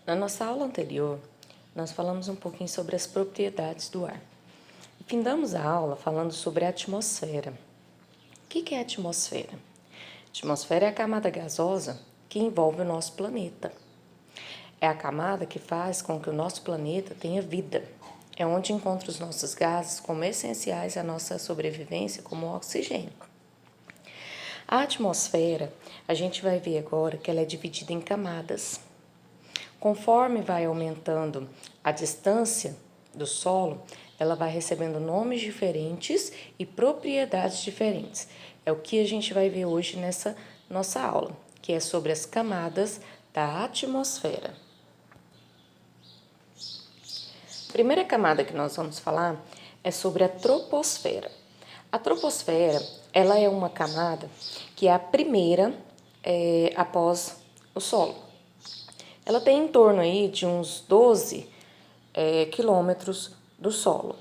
Na nossa aula anterior, nós falamos um pouquinho sobre as propriedades do ar. E findamos a aula falando sobre a atmosfera. O que é a atmosfera? A atmosfera é a camada gasosa que envolve o nosso planeta. É a camada que faz com que o nosso planeta tenha vida. É onde encontra os nossos gases como essenciais à nossa sobrevivência, como o oxigênio. A atmosfera, a gente vai ver agora que ela é dividida em camadas. Conforme vai aumentando a distância do solo, ela vai recebendo nomes diferentes e propriedades diferentes. É o que a gente vai ver hoje nessa nossa aula, que é sobre as camadas da atmosfera. A primeira camada que nós vamos falar é sobre a troposfera. A troposfera, ela é uma camada que é a primeira após o solo. Ela tem em torno aí de uns 12 quilômetros do solo.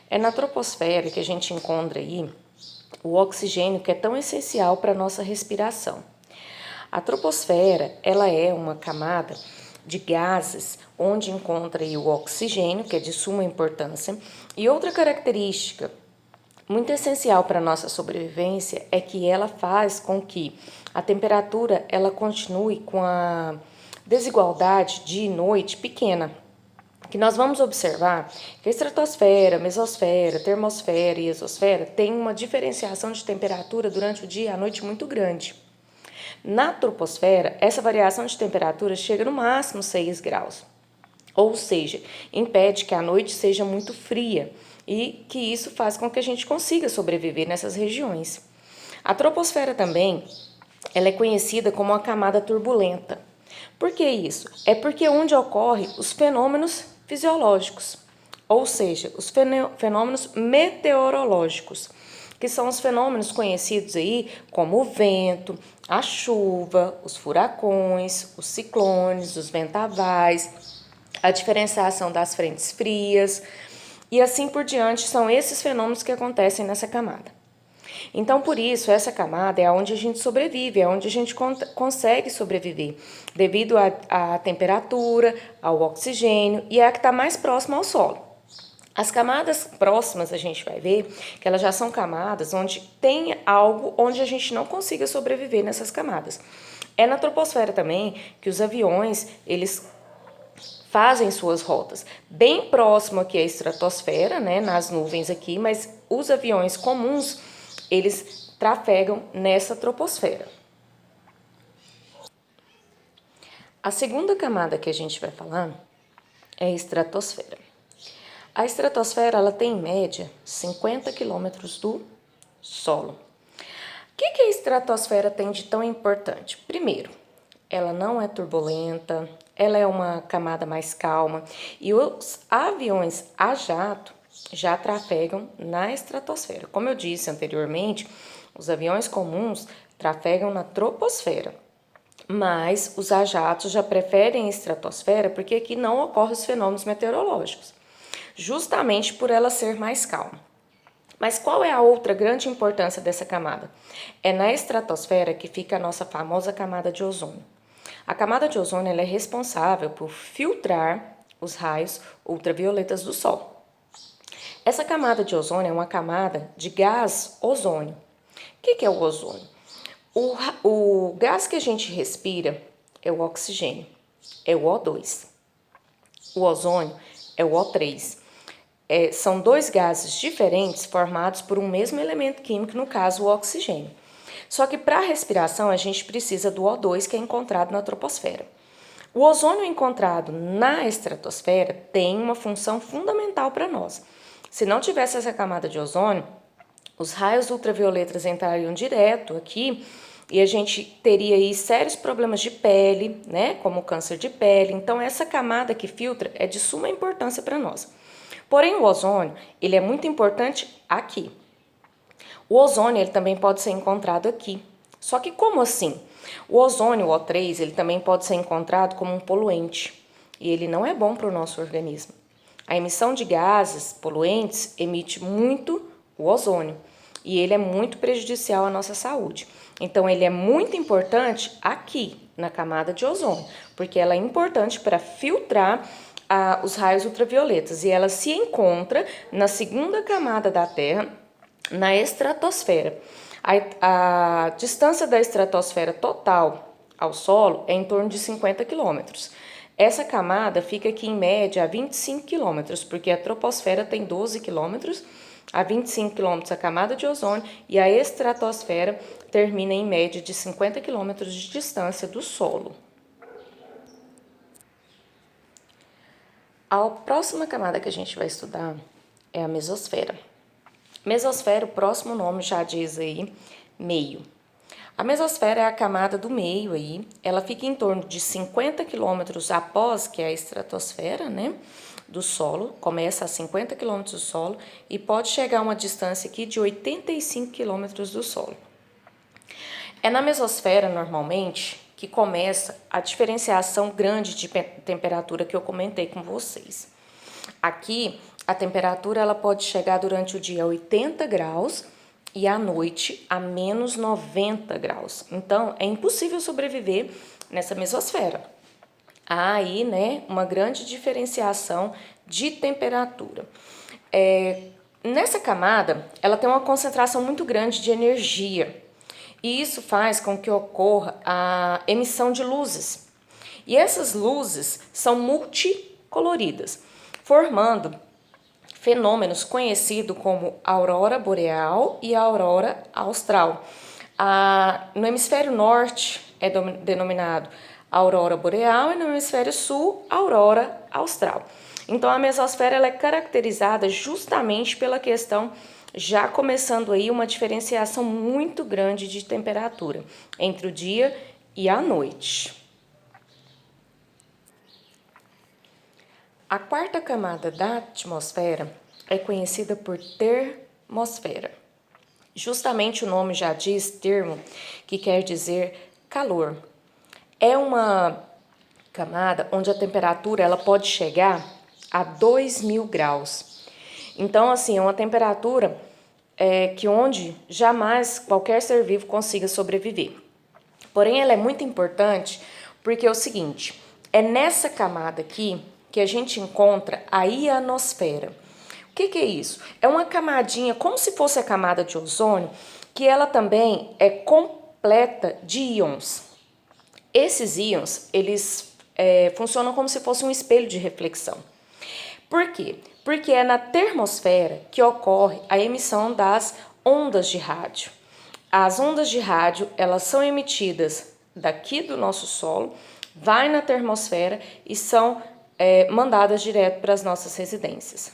É na troposfera que a gente encontra aí o oxigênio, que é tão essencial para a nossa respiração. A troposfera, ela é uma camada de gases onde encontra aí o oxigênio, que é de suma importância, e outra característica muito essencial para a nossa sobrevivência é que ela faz com que a temperatura ela continue com a desigualdade dia e noite pequena. Que nós vamos observar que a estratosfera, mesosfera, termosfera e exosfera têm uma diferenciação de temperatura durante o dia e a noite muito grande. Na troposfera, essa variação de temperatura chega no máximo 6 graus, ou seja, impede que a noite seja muito fria e que isso faz com que a gente consiga sobreviver nessas regiões. A troposfera também ela é conhecida como uma camada turbulenta. Por que isso? É porque é onde ocorrem os fenômenos fisiológicos, ou seja, os fenômenos meteorológicos, que são os fenômenos conhecidos aí como o vento, a chuva, os furacões, os ciclones, os vendavais, a diferenciação das frentes frias e assim por diante. São esses fenômenos que acontecem nessa camada. Então, por isso, essa camada é onde a gente sobrevive, é onde a gente consegue sobreviver, devido à temperatura, ao oxigênio e é a que está mais próxima ao solo. As camadas próximas a gente vai ver que elas já são camadas onde tem algo onde a gente não consiga sobreviver nessas camadas. É na troposfera também que os aviões, eles fazem suas rotas bem próximo aqui à estratosfera, né, nas nuvens aqui, mas os aviões comuns, eles trafegam nessa troposfera. A segunda camada que a gente vai falar é a estratosfera. A estratosfera ela tem em média 50 quilômetros do solo. O que a estratosfera tem de tão importante? Primeiro, ela não é turbulenta, ela é uma camada mais calma e os aviões a jato já trafegam na estratosfera. Como eu disse anteriormente, os aviões comuns trafegam na troposfera, mas os a jatos já preferem a estratosfera porque aqui não ocorrem os fenômenos meteorológicos, justamente por ela ser mais calma. Mas qual é a outra grande importância dessa camada? É na estratosfera que fica a nossa famosa camada de ozônio. A camada de ozônio ela é responsável por filtrar os raios ultravioletas do Sol. Essa camada de ozônio é uma camada de gás ozônio. O que é o ozônio? O gás que a gente respira é o oxigênio, é o O2. O ozônio é o O3. São dois gases diferentes formados por um mesmo elemento químico, no caso o oxigênio. Só que para a respiração a gente precisa do O2 que é encontrado na troposfera. O ozônio encontrado na estratosfera tem uma função fundamental para nós. Se não tivesse essa camada de ozônio, os raios ultravioletas entrariam direto aqui e a gente teria aí sérios problemas de pele, né, como câncer de pele. Então essa camada que filtra é de suma importância para nós. Porém o ozônio, ele é muito importante aqui. O ozônio ele também pode ser encontrado aqui. Só que como assim? O ozônio, o O3, ele também pode ser encontrado como um poluente e ele não é bom para o nosso organismo. A emissão de gases poluentes emite muito o ozônio e ele é muito prejudicial à nossa saúde. Então, ele é muito importante aqui, na camada de ozônio, porque ela é importante para filtrar os raios ultravioletas e ela se encontra na segunda camada da Terra, na estratosfera. A distância da estratosfera total ao solo é em torno de 50 quilômetros. Essa camada fica aqui em média a 25 quilômetros, porque a troposfera tem 12 quilômetros, a 25 quilômetros a camada de ozônio e a estratosfera termina em média de 50 quilômetros de distância do solo. A próxima camada que a gente vai estudar é a mesosfera. Mesosfera, o próximo nome já diz aí, meio. A mesosfera é a camada do meio aí, ela fica em torno de 50 quilômetros após que é a estratosfera, né, do solo, começa a 50 quilômetros do solo e pode chegar a uma distância aqui de 85 quilômetros do solo. É na mesosfera, normalmente, que começa a diferenciação grande de temperatura que eu comentei com vocês. Aqui, a temperatura ela pode chegar durante o dia a 80 graus e à noite a menos 90 graus. Então, é impossível sobreviver nessa mesosfera. Há aí, né, uma grande diferenciação de temperatura. Nessa camada, ela tem uma concentração muito grande de energia. E isso faz com que ocorra a emissão de luzes. E essas luzes são multicoloridas, formando fenômenos conhecidos como aurora boreal e aurora austral. No hemisfério norte é denominado aurora boreal e no hemisfério sul, aurora austral. Então, a mesosfera ela é caracterizada justamente pela questão, já começando aí uma diferenciação muito grande de temperatura entre o dia e a noite. A quarta camada da atmosfera é conhecida por termosfera. Justamente o nome já diz termo, que quer dizer calor. É uma camada onde a temperatura ela pode chegar a 2000 graus. Então, assim, é uma temperatura que onde jamais qualquer ser vivo consiga sobreviver. Porém, ela é muito importante porque é o seguinte, é nessa camada aqui que a gente encontra a ionosfera. O que é isso? É uma camadinha, como se fosse a camada de ozônio, que ela também é completa de íons. Esses íons, eles funcionam como se fosse um espelho de reflexão. Por quê? Porque é na termosfera que ocorre a emissão das ondas de rádio. As ondas de rádio, elas são emitidas daqui do nosso solo, vai na termosfera e são mandadas direto para as nossas residências.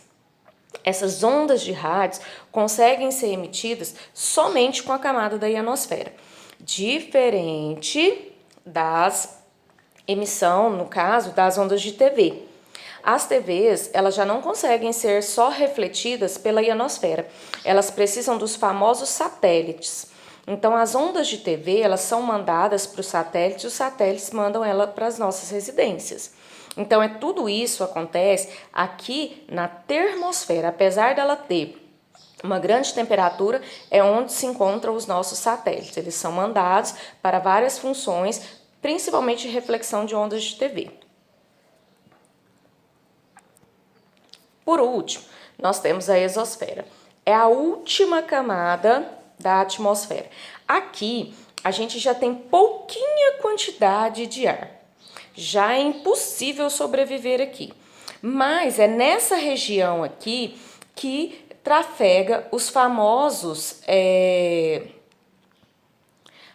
Essas ondas de rádio conseguem ser emitidas somente com a camada da ionosfera, diferente das emissão, no caso, das ondas de TV. As TVs, elas já não conseguem ser só refletidas pela ionosfera, elas precisam dos famosos satélites. Então, as ondas de TV, elas são mandadas para os satélites mandam ela para as nossas residências. Então, tudo isso acontece aqui na termosfera, apesar dela ter uma grande temperatura, é onde se encontram os nossos satélites. Eles são mandados para várias funções, principalmente reflexão de ondas de TV. Por último, nós temos a exosfera. É a última camada da atmosfera. Aqui, a gente já tem pouquinha quantidade de ar. Já é impossível sobreviver aqui. Mas é nessa região aqui que trafega os famosos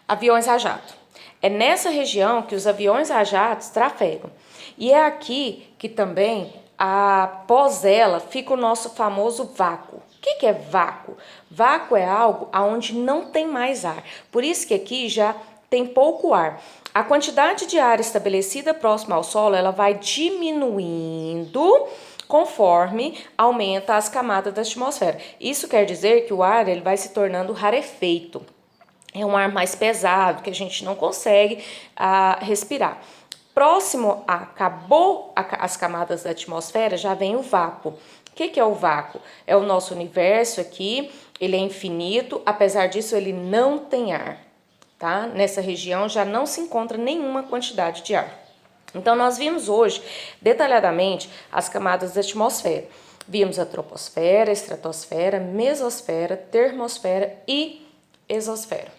aviões a jato. É nessa região que os aviões a jato trafegam. E é aqui que também, após ela, fica o nosso famoso vácuo. O que é vácuo? Vácuo é algo onde não tem mais ar. Por isso que aqui já tem pouco ar. A quantidade de ar estabelecida próximo ao solo, ela vai diminuindo conforme aumenta as camadas da atmosfera. Isso quer dizer que o ar ele vai se tornando rarefeito. É um ar mais pesado, que a gente não consegue respirar. Próximo acabou as camadas da atmosfera, já vem o vácuo. O que é o vácuo? É o nosso universo aqui, ele é infinito, apesar disso ele não tem ar, tá? Nessa região já não se encontra nenhuma quantidade de ar. Então nós vimos hoje detalhadamente as camadas da atmosfera. Vimos a troposfera, estratosfera, mesosfera, termosfera e exosfera.